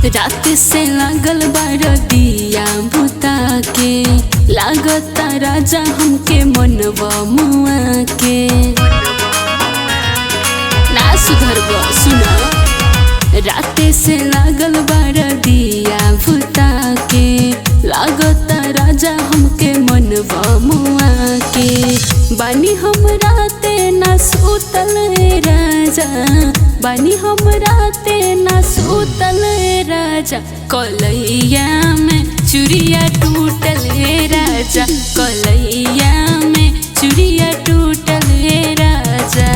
रात से लागल बार दिया बुता के, लागता राजा हमके मनवा मुआ के। ना सुधरब सुना, रात से लागल बार दिया बुता के, लागता राजा हमके मनवा मुआ के। बानी हम राते ना सुतल राजा, बानी हम राते ना सुतल राजा। कलैया में चूड़िया टूटल राजा, कलैया में चूड़िया टूटल राजा।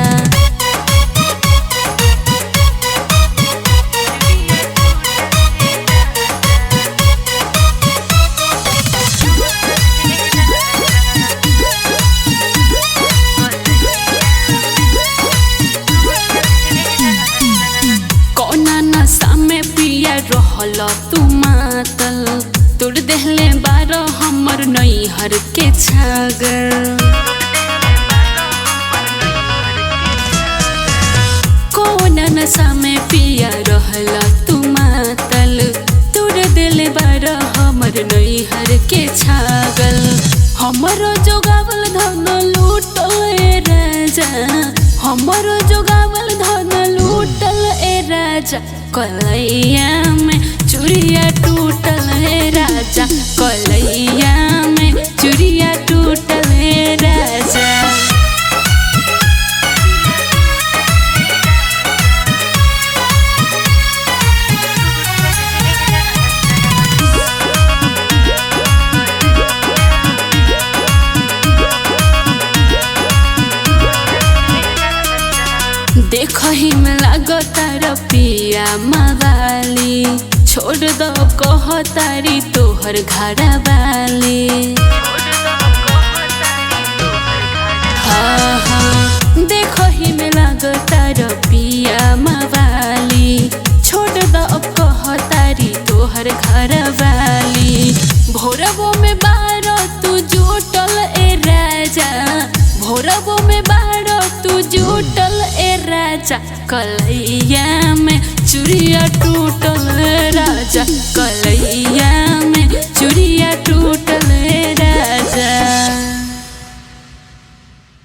रहल तू मातल, तोड़ देहले बार हमर नैहर के छागल। कौन नशा में पिया रहल तू मातल, तोड़ देले बार हमर नैहर के छागल। हमर जोगावल धन लूटल राजा, हमर जोगावल धन लूटल राजा। कलैया में चूड़िया टूटल राजा, कलैया में चूड़िया टूटल राजा। देखही में लागता रपिया मवाली, छोड़ दो कहतारी तोहर घरा वाली। हाँ हाँ, देखही में लागता रपिया मवाली, छोड़ दो कहतारी तोहर घरा वाली। भोरबो में बारो तू जुटल राजा, भोरबो में बारो तू जुटल राजा। कलैया में चूड़िया टूटल राजा, कलैया